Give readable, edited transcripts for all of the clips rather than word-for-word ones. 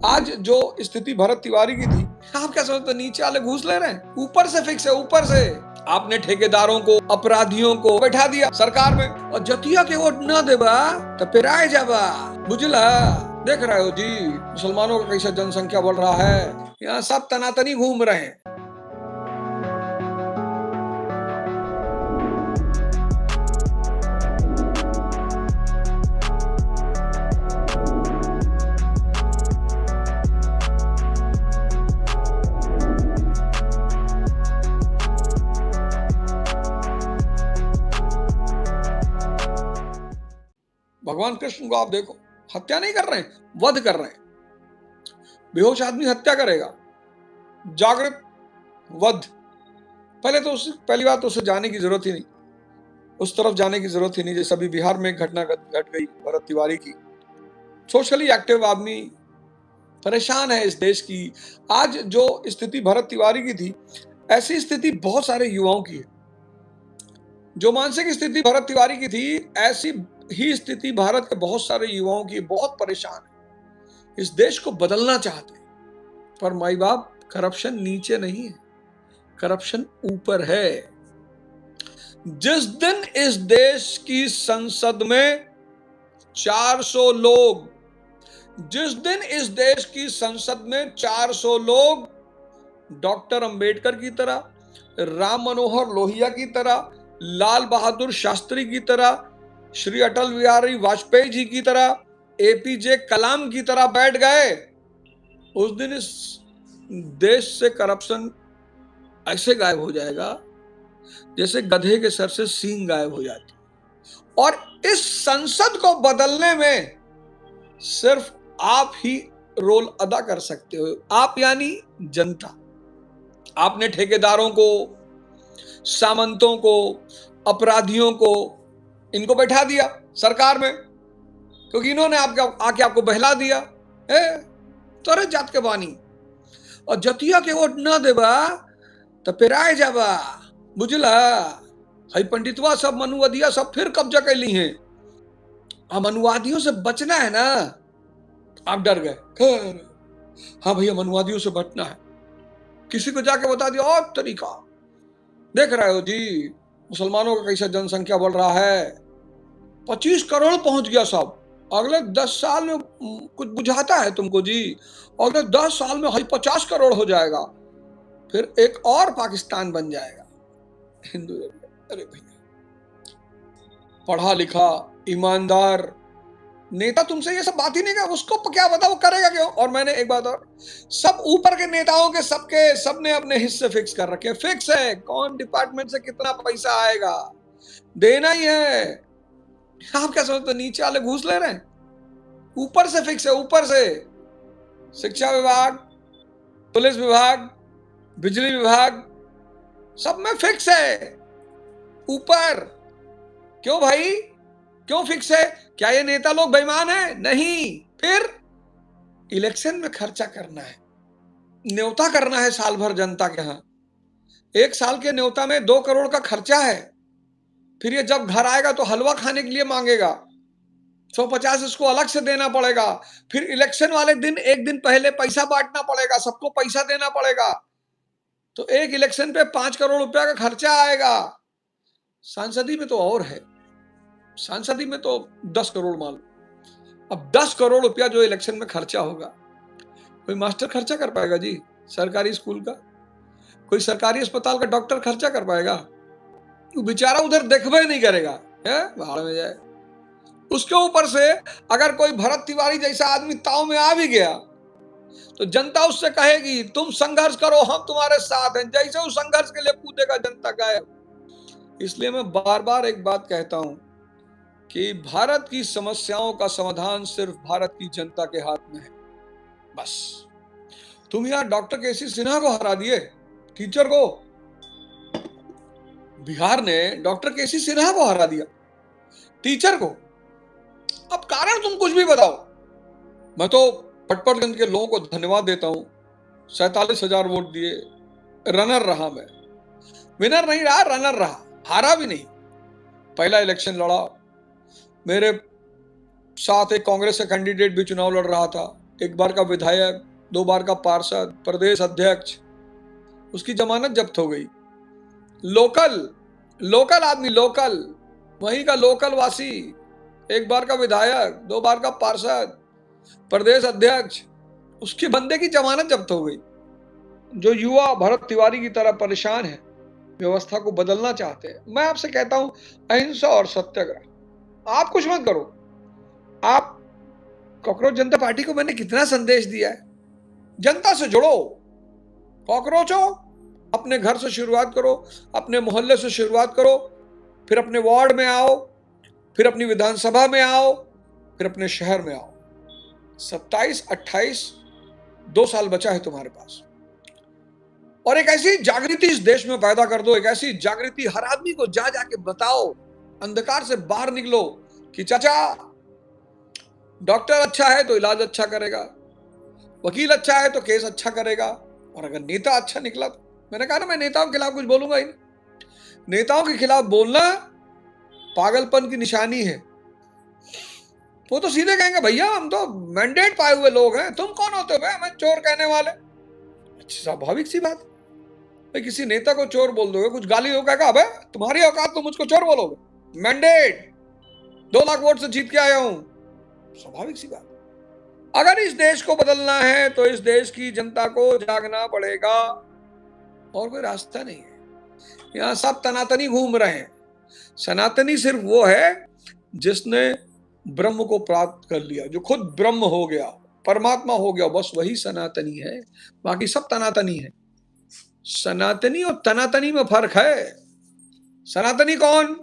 आज जो स्थिति भरत तिवारी की थी, आप क्या समझते, नीचे वाले घूस ले रहे हैं, ऊपर से फिक्स है। ऊपर से आपने ठेकेदारों को, अपराधियों को बैठा दिया सरकार में, और जतिया के वोट न देबा तो पिराए जाबा। बुझला? देख रहे हो जी मुसलमानों का कैसा जनसंख्या बढ़ रहा है, यहाँ सब तनातनी घूम रहे हैं। भगवान कृष्ण को आप देखो, हत्या नहीं कर रहे हैं, वध कर रहे हैं। बेहोश आदमी हत्या करेगा, जागृत वध। पहली बात तो उसे जाने की जरूरत ही नहीं, उस तरफ जाने की जरूरत ही नहीं। जैसे अभी बिहार में एक घटना घट गई भरत तिवारी की। सोशली एक्टिव आदमी, परेशान है इस देश की। आज जो स्थिति भरत तिवारी की थी, ऐसी स्थिति बहुत सारे युवाओं की है। जो मानसिक स्थिति भरत तिवारी की थी, ऐसी ही स्थिति भारत के बहुत सारे युवाओं की। बहुत परेशान है, इस देश को बदलना चाहते हैं, पर माई बाप, करप्शन नीचे नहीं है, करप्शन ऊपर है। जिस दिन इस देश की संसद में 400 लोग, जिस दिन इस देश की संसद में 400 लोग डॉक्टर अंबेडकर की तरह, राम मनोहर लोहिया की तरह, लाल बहादुर शास्त्री की तरह, श्री अटल बिहारी वाजपेयी जी की तरह, एपीजे कलाम की तरह बैठ गए, उस दिन इस देश से करप्शन ऐसे गायब हो जाएगा जैसे गधे के सर से सींग गायब हो जाती। और इस संसद को बदलने में सिर्फ आप ही रोल अदा कर सकते हो। आप यानी जनता। आपने ठेकेदारों को, सामंतों को, अपराधियों को, इनको बैठा दिया सरकार में, क्योंकि इन्होंने आके आपको बहला दिया। तोरे जात के बानी, और जतिया के वोट न देबा तो पिराए जाबा। बुझला? हई पंडितवा सब, मनुवादिया सब फिर कब्जा कर ली हैं। हम मनुवादियों से बचना है ना। आप डर गए, हाँ भैया मनुवादियों से बचना है, किसी को जाके बता दिया और तरीका। देख रहे हो जी मुसलमानों का कैसा जनसंख्या बढ़ रहा है, 25 करोड़ पहुंच गया सब। अगले 10 साल में कुछ बुझाता है तुमको जी? अगले 10 साल में 50 करोड़ हो जाएगा, फिर एक और पाकिस्तान बन जाएगा हिंदू। अरे भैया, पढ़ा लिखा ईमानदार नेता तुमसे ये सब बात ही नहीं कर, उसको क्या पता वो करेगा क्यों। और मैंने एक बात और, सब ऊपर के नेताओं के सबने अपने हिस्से फिक्स कर रखे हैं। फिक्स है कौन डिपार्टमेंट से कितना पैसा आएगा, देना ही है। आप क्या समझते, नीचे वाले घूस ले रहे हैं, ऊपर से फिक्स है। ऊपर से शिक्षा विभाग, पुलिस विभाग, बिजली विभाग, सब में फिक्स है ऊपर। क्यों भाई, क्यों फिक्स है? क्या ये नेता लोग बेईमान है? नहीं। फिर इलेक्शन में खर्चा करना है, न्योता करना है साल भर जनता के यहां। 1 साल के न्योता में 2 करोड़ का खर्चा है। फिर ये जब घर आएगा तो हलवा खाने के लिए मांगेगा, 150 इसको अलग से देना पड़ेगा। फिर इलेक्शन वाले दिन, एक दिन पहले पैसा बांटना पड़ेगा, सबको पैसा देना पड़ेगा। तो एक इलेक्शन पे 5 करोड़ रुपया का खर्चा आएगा। सांसदी में तो और है, सांसदी में तो 10 करोड़ मान लो। अब 10 करोड़ रुपया जो इलेक्शन में खर्चा होगा, कोई मास्टर खर्चा कर पाएगा जी सरकारी स्कूल का? कोई सरकारी अस्पताल का डॉक्टर खर्चा कर पाएगा? वो बेचारा उधर देखबे नहीं करेगा, भाड़ में जाए। उसके ऊपर से अगर कोई भरत तिवारी जैसा आदमी ताव में आ भी गया तो जनता उससे कहेगी तुम संघर्ष करो, हम तुम्हारे साथ हैं। जैसे उस संघर्ष के लिए कूदेगा, जनता गायब। इसलिए मैं बार बार एक बात कहता हूं कि भारत की समस्याओं का समाधान सिर्फ भारत की जनता के हाथ में है। बस तुम यार डॉक्टर केसी सिन्हा को हरा दिए, टीचर को। बिहार ने डॉक्टर केसी सिन्हा को हरा दिया, टीचर को। अब कारण तुम कुछ भी बताओ, मैं तो पटपटगंज के लोगों को धन्यवाद देता हूं। 47,000 वोट दिए, रनर रहा मैं। विनर नहीं रहा, रनर रहा, हारा भी नहीं। पहला इलेक्शन लड़ा, मेरे साथ एक कांग्रेस का कैंडिडेट भी चुनाव लड़ रहा था, एक बार का विधायक, 2 बार का पार्षद, प्रदेश अध्यक्ष, उसकी जमानत जब्त हो गई। लोकल आदमी, लोकल, वहीं का लोकल वासी, 1 बार का विधायक, 2 बार का पार्षद, प्रदेश अध्यक्ष, उसके बंदे की जमानत जब्त हो गई। जो युवा भरत तिवारी की तरह परेशान है, व्यवस्था को बदलना चाहते हैं, मैं आपसे कहता हूं अहिंसा और सत्याग्रह। आप कुछ मत करो। आप कॉकरोच जनता पार्टी को मैंने कितना संदेश दिया है, जनता से जुड़ो। कॉकरोच हो, अपने घर से शुरुआत करो, अपने मोहल्ले से शुरुआत करो, फिर अपने वार्ड में आओ, फिर अपनी विधानसभा में आओ, फिर अपने शहर में आओ। 27, 28, 2 साल बचा है तुम्हारे पास, और एक ऐसी जागृति इस देश में पैदा कर दो, एक ऐसी जागृति, हर आदमी को जा जाके बताओ, अंधकार से बाहर निकलो कि चाचा, डॉक्टर अच्छा है तो इलाज अच्छा करेगा, वकील अच्छा है तो केस अच्छा करेगा, और अगर नेता अच्छा निकला तो, मैंने कहा ना मैं नेताओं के खिलाफ कुछ बोलूंगा ही नहीं। नेताओं के खिलाफ बोलना पागलपन की निशानी है। वो तो सीधे कहेंगे भैया हम तो मैंडेट पाए हुए लोग हैं, तुम कौन होते हो हमें चोर कहने वाले। अच्छी स्वाभाविक सी बात, भाई किसी नेता को चोर बोल दोगे, कुछ गाली हो कहेगा अबे तुम्हारी औकात तो मुझको चोर बोलोगे, मैंडेट 2 लाख वोट से जीत के आया हूं। स्वाभाविक सी बात। अगर इस देश को बदलना है तो इस देश की जनता को जागना पड़ेगा, और कोई रास्ता नहीं है। यहां सब तनातनी घूम रहे हैं। सनातनी सिर्फ वो है जिसने ब्रह्म को प्राप्त कर लिया, जो खुद ब्रह्म हो गया, परमात्मा हो गया, बस वही सनातनी है, बाकी सब तनातनी है। सनातनी और तनातनी में फर्क है। सनातनी कौन?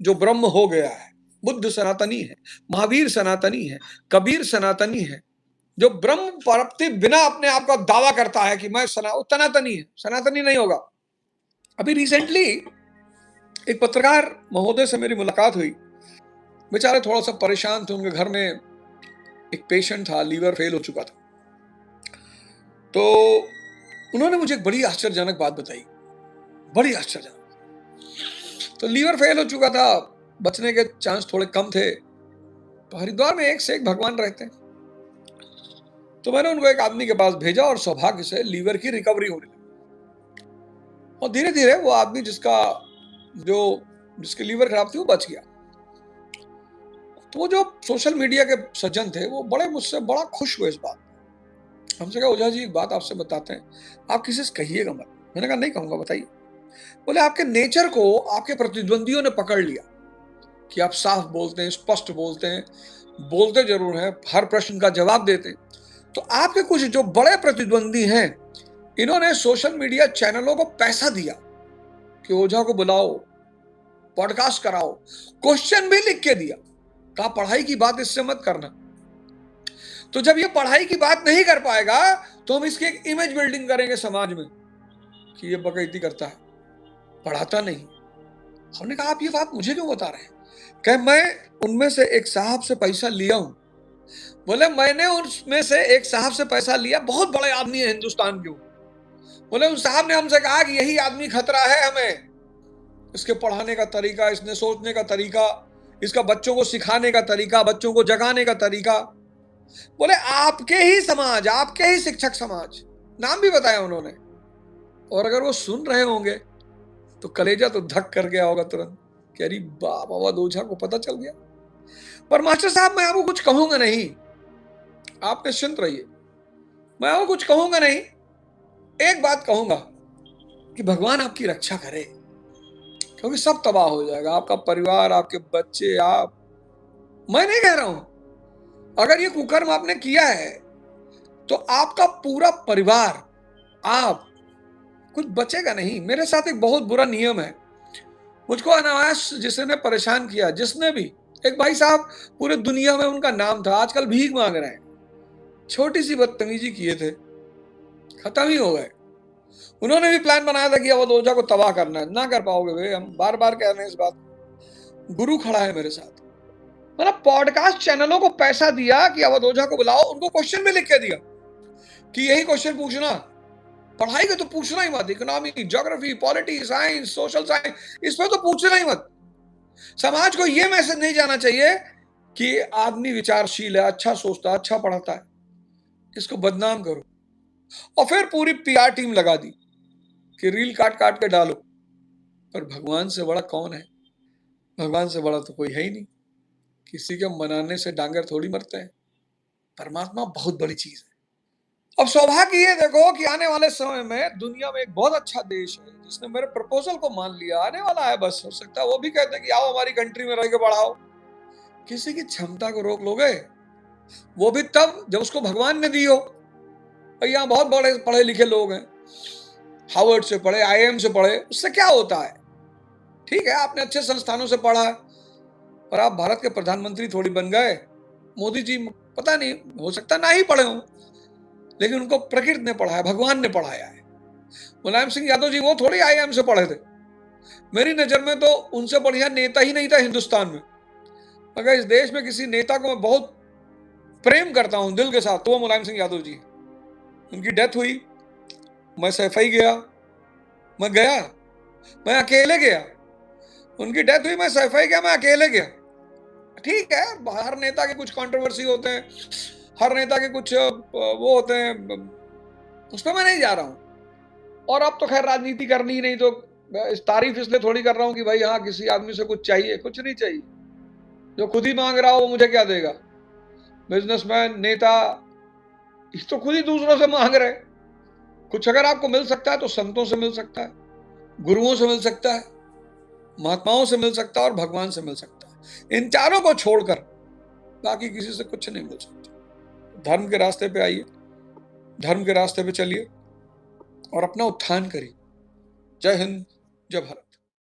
जो ब्रह्म हो गया है। बुद्ध सनातनी है, महावीर सनातनी है, कबीर सनातनी है। जो ब्रह्म प्राप्ति बिना अपने आप का दावा करता है कि मैं तनातनी है, सनातनी नहीं होगा। अभी रिसेंटली एक पत्रकार महोदय से मेरी मुलाकात हुई। बेचारे थोड़ा सा परेशान थे, उनके घर में एक पेशेंट था, लीवर फेल हो चुका था। तो उन्होंने मुझे एक बड़ी आश्चर्यजनक बात बताई, बड़ी आश्चर्यजनक। तो लीवर फेल हो चुका था, बचने के चांस थोड़े कम थे। तो हरिद्वार में एक से एक भगवान रहते हैं। तो मैंने उनको एक आदमी के पास भेजा और सौभाग्य से लीवर की रिकवरी होने लगी, और धीरे धीरे वो आदमी जिसके लीवर खराब थी वो बच गया। तो वो जो सोशल मीडिया के सज्जन थे वो मुझसे बड़ा खुश हुए इस बात। हमसे कहा ओझा जी एक बात आपसे बताते हैं, आप किसी से कहिएगा मत। मैंने कहा नहीं कहूंगा, बताइए। बोले आपके नेचर को आपके प्रतिद्वंदियों ने पकड़ लिया कि आप साफ बोलते हैं, स्पष्ट बोलते हैं, बोलते जरूर हैं, हर प्रश्न का जवाब देते हैं। तो आपके कुछ जो बड़े प्रतिद्वंदी हैं, इन्होंने सोशल मीडिया चैनलों को पैसा दिया कि ओझा को बुलाओ, पॉडकास्ट कराओ, क्वेश्चन भी लिख के दिया, कहा पढ़ाई की बात इससे मत करना। तो जब ये पढ़ाई की बात नहीं कर पाएगा तो हम इसकी एक इमेज बिल्डिंग करेंगे समाज में कि ये बकैती करता है, पढ़ाता नहीं। हमने कहा आप ये बात मुझे क्यों बता रहे हैं? कहे मैं उनमें से एक साहब से पैसा लिया हूं। बोले मैंने उनमें से एक साहब से पैसा लिया, बहुत बड़े आदमी है हिंदुस्तान के। बोले उस साहब ने हमसे कहा कि यही आदमी खतरा है हमें, इसके पढ़ाने का तरीका, इसने सोचने का तरीका, इसका बच्चों को सिखाने का तरीका, बच्चों को जगाने का तरीका। बोले आपके ही समाज, आपके ही शिक्षक समाज, नाम भी बताया उन्होंने। और अगर वो सुन रहे होंगे तो कलेजा तो धक कर गया होगा तुरंत कि अरे बाबा ओझा को पता चल गया। पर मास्टर साहब मैं आपको कुछ कहूंगा नहीं, आप निश्चिंत रहिए, मैं आपको कुछ कहूंगा नहीं। एक बात कहूंगा कि भगवान आपकी रक्षा करे, क्योंकि सब तबाह हो जाएगा, आपका परिवार, आपके बच्चे, आप। मैं नहीं कह रहा हूं, अगर ये कुकर्म आपने किया है तो आपका पूरा परिवार, आप, कुछ बचेगा नहीं। मेरे साथ एक बहुत बुरा नियम है, मुझको अनायास जिसने परेशान किया, जिसने भी, एक भाई साहब पूरे दुनिया में उनका नाम था, आजकल भीख मांग रहे हैं, छोटी सी बदतमीजी किए थे, खत्म ही हो गए। उन्होंने भी प्लान बनाया था कि अवध ओझा को तबाह करना है, ना कर पाओगे भाई, हम बार बार कह रहे हैं इस बात। गुरु खड़ा है मेरे साथ, मैंने पॉडकास्ट चैनलों को पैसा दिया कि अवध ओझा को बुलाओ, उनको क्वेश्चन भी लिख के दिया कि यही क्वेश्चन पूछना, पढ़ाई के तो पूछना ही मत, economy, geography, polity, science, social science, इसमें तो पूछना ही मत। समाज को यह मैसेज नहीं जाना चाहिए कि आदमी विचारशील है, अच्छा सोचता, अच्छा पढ़ाता है। इसको बदनाम करो, और फिर पूरी पीआर टीम लगा दी कि रील काट काट के डालो। पर भगवान से बड़ा कौन है? भगवान से बड़ा तो कोई है ही नहीं। किसी के मनाने से डांगर थोड़ी मरते हैं। परमात्मा बहुत बड़ी चीज है। अब सौभाग्य ये देखो कि आने वाले समय में दुनिया में एक बहुत अच्छा देश है जिसने मेरे प्रपोजल को मान लिया, आने वाला है। बस हो सकता है वो भी कहते हैं कि आओ हमारी कंट्री में रह के बढ़ाओ। किसी की क्षमता को रोक लोगे? वो भी तब जब उसको भगवान ने दी हो। और यहाँ बहुत बड़े पढ़े लिखे लोग हैं, हार्वर्ड से पढ़े, आईआईएम से पढ़े, उससे क्या होता है? ठीक है, आपने अच्छे संस्थानों से पढ़ा है, पर आप भारत के प्रधानमंत्री थोड़ी बन गए। मोदी जी पता नहीं, हो सकता ना ही पढ़े हों, लेकिन उनको प्रकृति ने पढ़ाया, भगवान ने पढ़ाया है। मुलायम सिंह यादव जी वो थोड़ी आईआईएम से पढ़े थे। मेरी नजर में तो उनसे बढ़िया नेता ही नहीं था हिंदुस्तान में। अगर इस देश में किसी नेता को मैं बहुत प्रेम करता हूं दिल के साथ, तो वो मुलायम सिंह यादव जी। उनकी डेथ हुई, मैं सैफई गया, मैं अकेले गया। उनकी डेथ हुई, मैं सैफई गया, मैं अकेले गया। ठीक है, हर नेता के कुछ कंट्रोवर्सी होते हैं, हर नेता के कुछ वो होते हैं, उस पर मैं नहीं जा रहा हूं। और अब तो खैर राजनीति करनी ही नहीं, तो इस तारीफ इसलिए थोड़ी कर रहा हूं कि भाई हाँ किसी आदमी से कुछ चाहिए, कुछ नहीं चाहिए। जो खुद ही मांग रहा हो वो मुझे क्या देगा? बिजनेसमैन, नेता, इस तो खुद ही दूसरों से मांग रहे। कुछ अगर आपको मिल सकता है तो संतों से मिल सकता है, गुरुओं से मिल सकता है, महात्माओं से मिल सकता है और भगवान से मिल सकता है। इन चारों को छोड़कर बाकी किसी से कुछ नहीं मिल सकता। धर्म के रास्ते पे आइए, धर्म के रास्ते पे चलिए और अपना उत्थान करिए। जय हिंद, जय भारत।